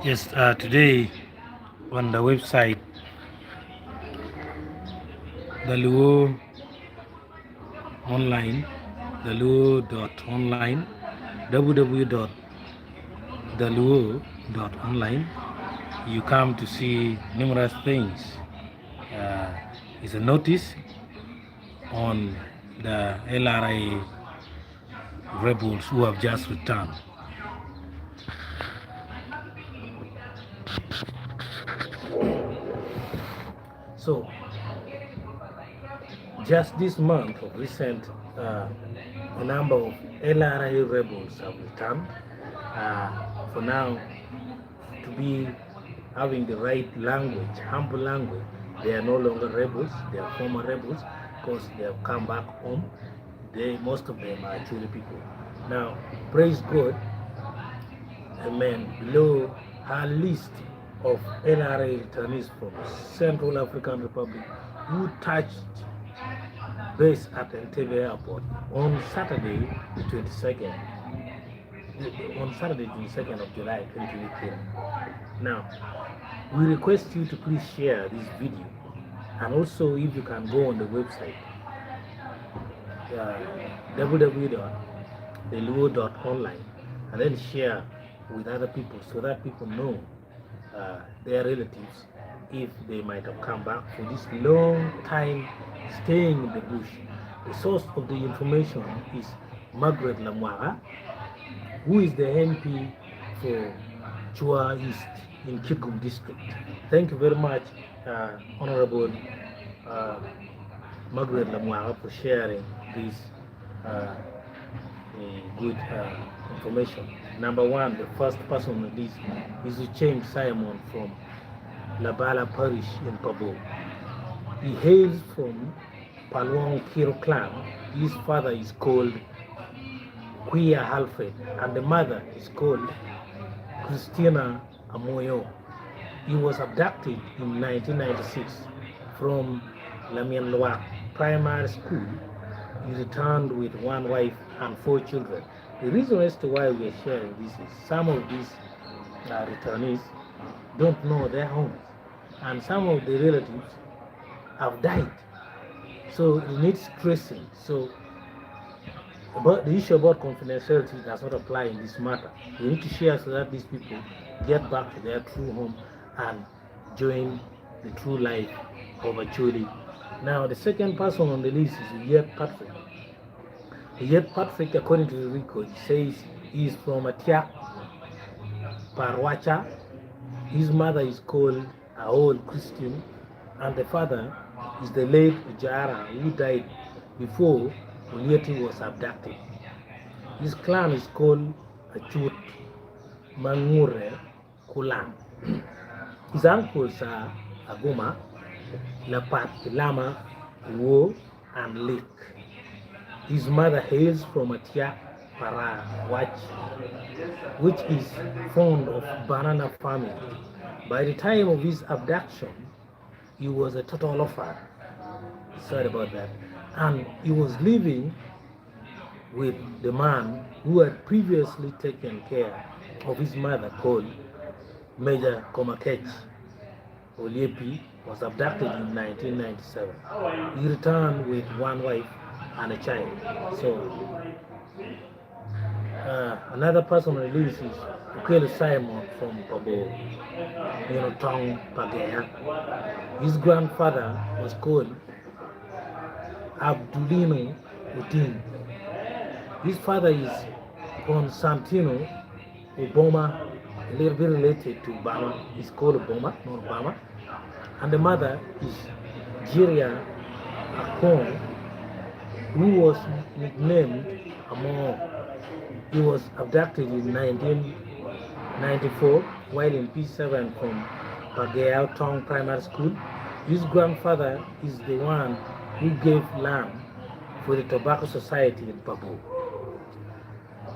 Yes, today on the website, the Luo online, the Luo.online, www.theluo.online, you come to see numerous things. Uh, it's a notice on the LRA rebels who have just returned. So, just this month of recent, a number of LRA rebels have returned. For now, to be having the right language, humble language, they are no longer rebels, they are former rebels because they have come back home. Most of them are actually people. Now, praise God, amen, below her list of LRA returnees from Central African Republic who touched base at Entebbe Airport on Saturday, the 22nd. On Saturday, 22nd of July 2023. Now, we request you to please share this video, and also if you can go on the website www.theluo.online and then share with other people so that people know their relatives if they might have come back for this long time staying in the bush. The source of the information is Margaret Lamwara, who is the MP for Chua East in Kigum district. Thank you very much, Honorable Margaret Lamwara, for sharing this good information. Number one, the first person on this is Ucheng Simon from Labala Parish in Pabo. He hails from Palwang Kiro clan. His father is called Quia Alfred, and the mother is called Christina Amoyo. He was abducted in 1996 from Lamianloa Primary School. He returned with one wife and 4 children. The reason as to why we are sharing this is some of these returnees don't know their homes, and some of the relatives have died. So it needs tracing. So but the issue about confidentiality does not apply in this matter. We need to share so that these people get back to their true home and join the true life of Acholi. Now, the second person on the list is Yet Patrick. Yet Patrick, according to the record, says he is from Atiak, Parwacha. His mother is called a old Christian, and the father is the late Ujara, who died before Ulieti was abducted. His clan is called Achut Mangure Kulan. His uncles are Aguma, Lapat, Lama, Wo, and Lake. His mother hails from Atiak Parawach, which is fond of banana farming. By the time of his abduction, he was a total orphan. Sorry about that. And he was living with the man who had previously taken care of his mother, called Major Komakech. Oliepi was abducted in 1997. He returned with one wife and a child. So another person on the list is Ukele Simon from Pabo, Tong Pagaya. His grandfather was called Abdulino Udin. His father is Constantino Obama, a little bit related to Obama. He's called Obama, not Obama. And the mother is Jiria Akon, who was nicknamed Amo. He was abducted in 1994 while in P7 from Bagale Town Primary School. His grandfather is the one who gave land for the Tobacco Society in Pabu.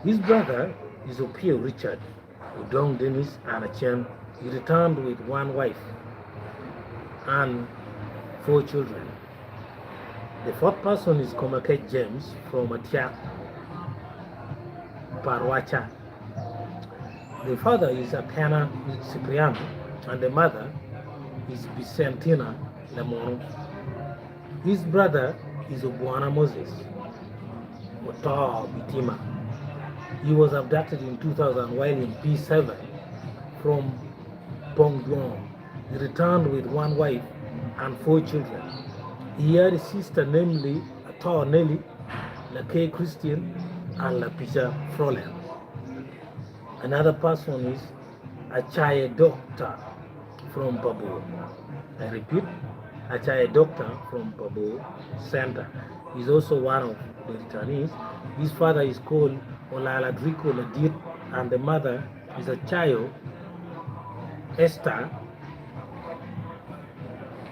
His brother is Opio Richard, Udong Dennis and Achem. He returned with one wife and 4 children. The fourth person is Komaket James from Atiak, Parwacha. The father is Apena Cipriano and the mother is Vicentina Lemon. His brother is Obuana Moses Otawa Bitima. He was abducted in 2000 while in P7 from Bongduan. He returned with one wife and 4 children. He had a sister, namely Atawa Nelly, Lake Christian, and Lapisha Froland. Another person is Achaye Doctor from Pabo. I repeat, Achaye Doctor from Pabo Center. He's also one of the returnees. His father is called Olala Drico Ladit, and the mother is Achayo Esther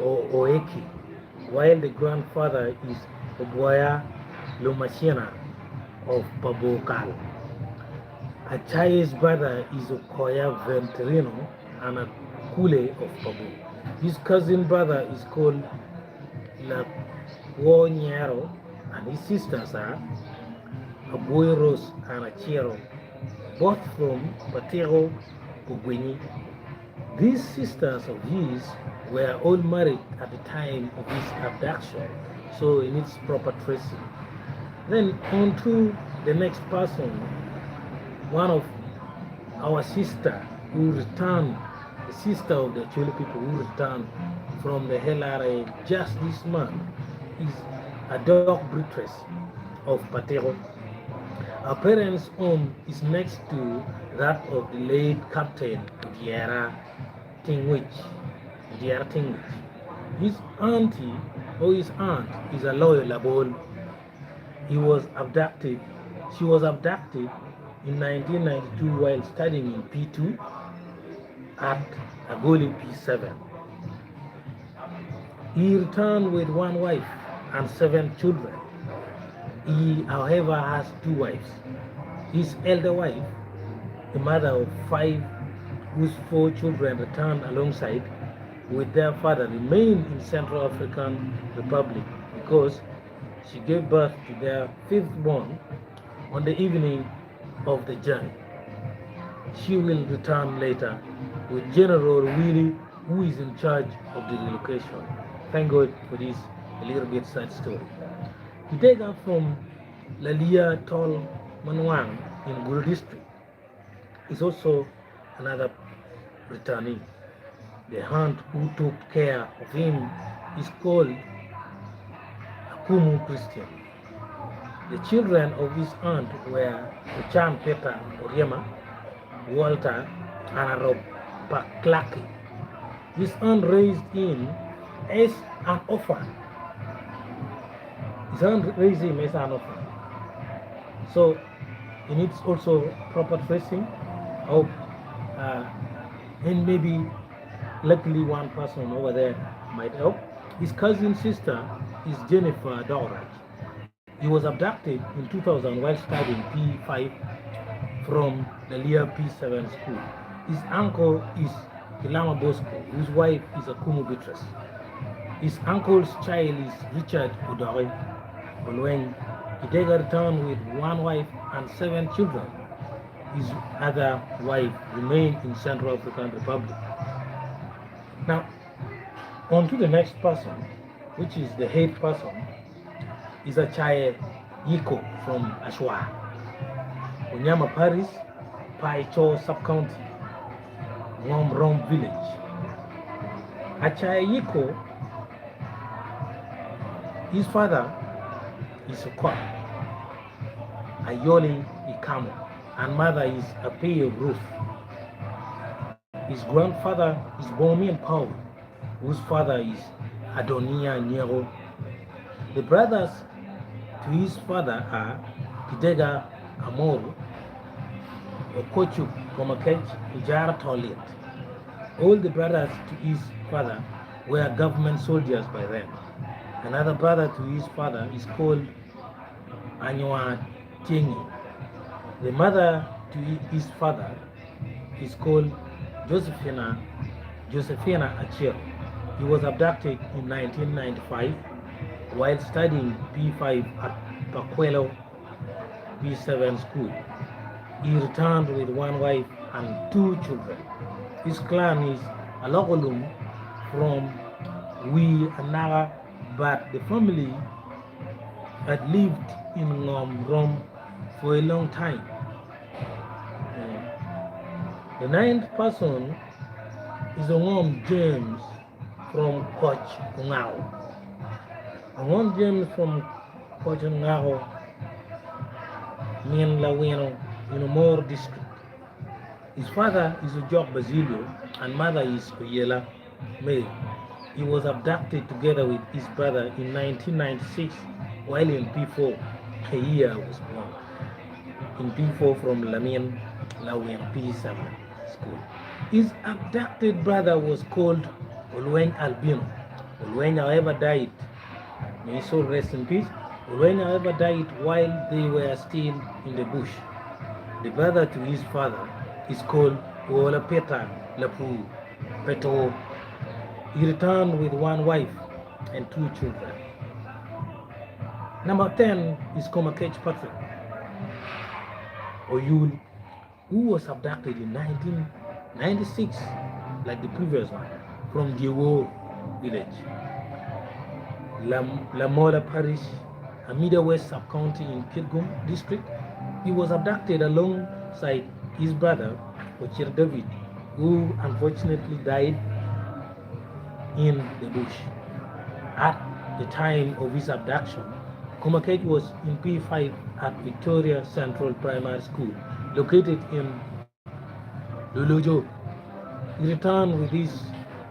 Oeki, while the grandfather is Obuaya Lumashina of Pabokal. Achaye's brother is Okoya Venterino and a Kule of Pabo. His cousin brother is called La Wonyero, and his sisters are Abueros and Achiro, both from Patero Bakenyi. These sisters of his were all married at the time of his abduction, so it needs proper tracing. Then on to the next person, one of our sister who returned, the sister of the Acholi people who returned from the LRA just this month, is a dog breedress of Patero. Our parents' home is next to that of the late Captain Diara Tingwich. His auntie or his aunt is a lawyer Labol. She was abducted in 1992 while studying in P2 at Acholi P7. He returned with one wife and 7 children. He, however, has 2 wives. His elder wife, the mother of 5, whose 4 children returned alongside with their father, remained in Central African Republic because she gave birth to their 5th born on the evening of the journey. She will return later with General Willie, who is in charge of the relocation. Thank God for this a little bit sad story. Kitega from Lalia Tol Manwang in Guru district is also another returnee. The aunt who took care of him is called Akumu Christian. The children of his aunt were Uchan Peter Oriema, Walter, and Rob Paklaki. His aunt raised him as an orphan. His aunt raised him as an orphan. So he needs also proper tracing of and maybe luckily one person over there might help. His cousin sister is Jennifer Doraj. He was abducted in 2000 while studying P5 from the Lear P7 school. His uncle is Kilama Bosco, whose wife is a Kumu Beatrice. His uncle's child is Richard Udare Olweng. Kitega returned with one wife and 7 children. His other wife remained in Central African Republic. Now, on to the next person, which is the 8th person, is Achaye Yiko from Ashwa, Unyama Paris, Paicho Sub-County, Rom Village. Achaye Yiko, his father is Ukwa, Ayoli Ikamo, and mother is Apeo Ruth. His grandfather is Bomian Paul, whose father is Adonia Nyero. The brothers to his father are Kitega Amoru, Okochu Komakej, Ijara Tolit. All the brothers to his father were government soldiers by then. Another brother to his father is called Anywa Tiengi. The mother to his father is called Josephina Achiro. He was abducted in 1995 while studying P5 at Pakwelo P7 school. He returned with one wife and 2 children. His clan is Alogolum from Anaga, but the family had lived in Rome for a long time. The 9th person is Ongom James from Koch Ngao. Ongom James from Koch Ngao, Mien Laweno, in Omor district. His father is Ujok Basilio and mother is Oyela Mary. He was abducted together with his brother in 1996 while in P4. A year was born. In P4 from Lamien Lawen P7 school. His abducted brother was called Olwen Albino. Olwen, however, died. May his soul rest in peace. Olwen, however, died while they were still in the bush. The brother to his father is called Uola Peta Lapu Peto. He returned with 1 wife and 2 children. Number 10 is Komakech Patrick Oyul, who was abducted in 1996, like the previous one, from Diewo village, Lamola Parish, Amida West Sub-County in Kirgum district. He was abducted alongside his brother, Ochir David, who unfortunately died in the bush. At the time of his abduction, Komakech was in P5 at Victoria Central Primary School, located in Lulujo. He returned with his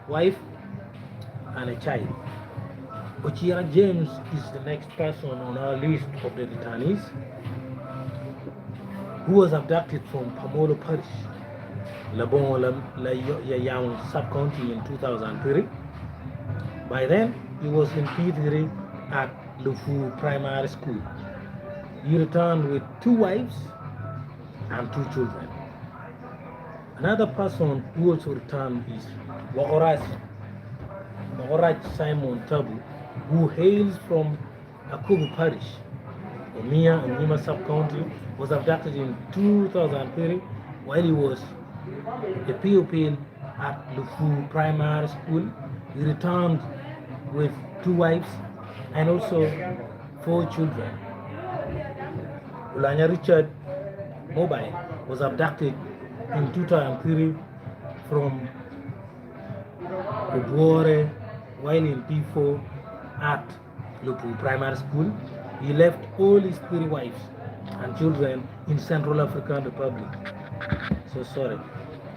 wife and a child. Ochira James is the next person on our list of the returnees, who was abducted from Pamolo Parish, Labon Yayang Sub-County in 2003. By then, he was in P3 at Lufu Primary School. He returned with 2 wives and 2 children. Another person who also returned is Waoraj Simon Tabu, who hails from Akubu Parish, Omia and Nima Sub-County, was abducted in 2003 while he was a pupil at Lufu Primary School. He returned with 2 wives and also 4 children. Ulanya Richard Mobile was abducted in 2003 from Bagwere while in P4 at Lupu Primary School. He left all his 3 wives and children in Central African Republic. So sorry.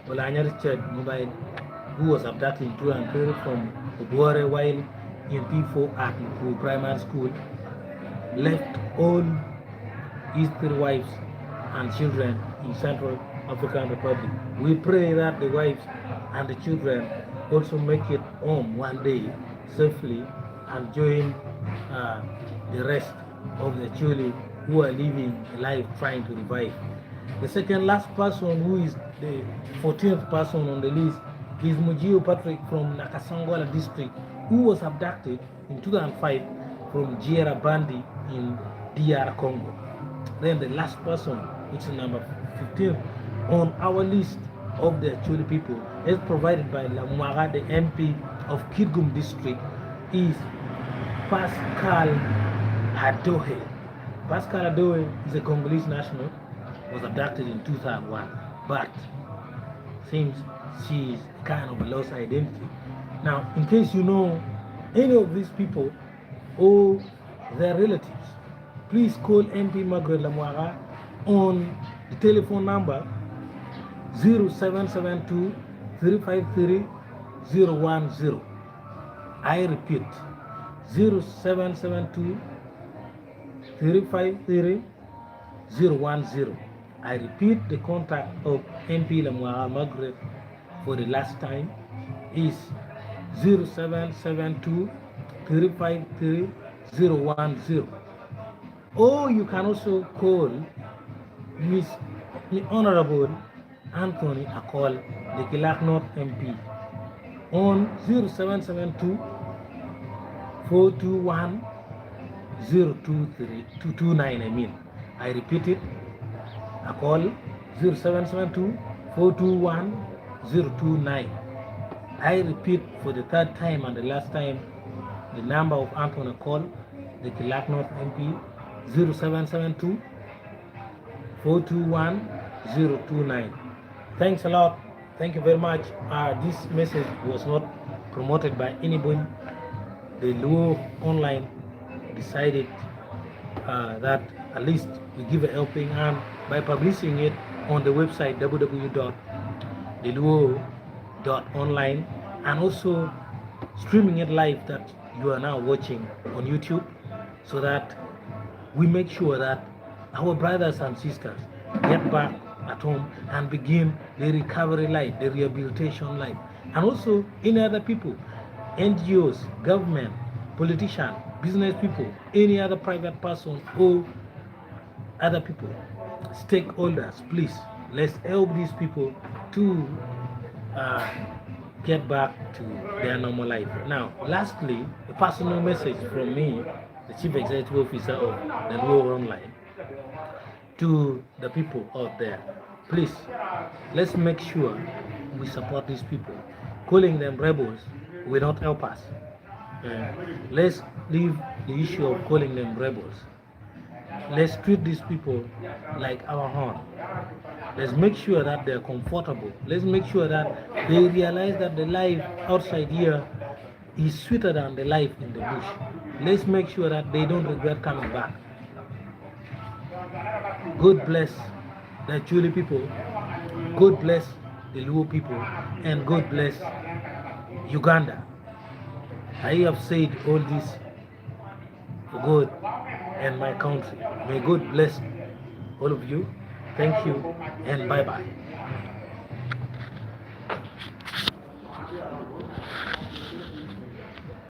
Ulanya Richard Mobile, who was abducted in 2003 from Bagwere while in P4 at Lupu Primary School, left all his 3 wives and children in Central African Republic. We pray that the wives and the children also make it home one day safely and join the rest of the Acholi who are living a life trying to revive. The second last person, who is the 14th person on the list, is Mujio Patrick from Nakasangwala district, who was abducted in 2005 from Giera Bandi in DR Congo. Then the last person, which is number 15 on our list of the Acholi people, as provided by Lamwaga, the MP of Kirgum district, is Pascal Adohe. Pascal Adohe is a Congolese national, was abducted in 2001, but seems she is kind of a lost identity. Now, in case you know any of these people or their relatives, please call MP Margaret Lamwaga on the telephone number 0772 353 010. I repeat, 0772 353 010. I repeat, the contact of MP Lamwaga Margaret for the last time is 0772 353 010. Or you can also call Miss Honorable Anthony Acholi, the Kilak North MP, on 0772 421 029. I repeat it, Acholi 0772 421-029. I repeat for the third time and the last time, the number of Anthony Call, the Kilak North MP, 0772 421-029. Thanks a lot. Thank you very much. This message was not promoted by anybody. The Luo Online decided that at least we give a helping hand by publishing it on the website www.deluo.online and also streaming it live that you are now watching on YouTube, so that we make sure that our brothers and sisters get back at home and begin the recovery life, the rehabilitation life, and also any other people, NGOs, government, politicians, business people, any other private person or other people, stakeholders, please, let's help these people to get back to their normal life. Now, lastly, a personal message from me, the Chief Executive Officer of the Luo Online, to the people out there. Please, let's make sure we support these people. Calling them rebels will not help us. Let's leave the issue of calling them rebels. Let's treat these people like our own. Let's make sure that they're comfortable. Let's make sure that they realize that the life outside here is sweeter than the life in the bush. Let's make sure that they don't regret coming back. God bless the Acholi people. God bless the Luo people. And God bless Uganda. I have said all this for God and my country. May God bless all of you. Thank you and bye-bye.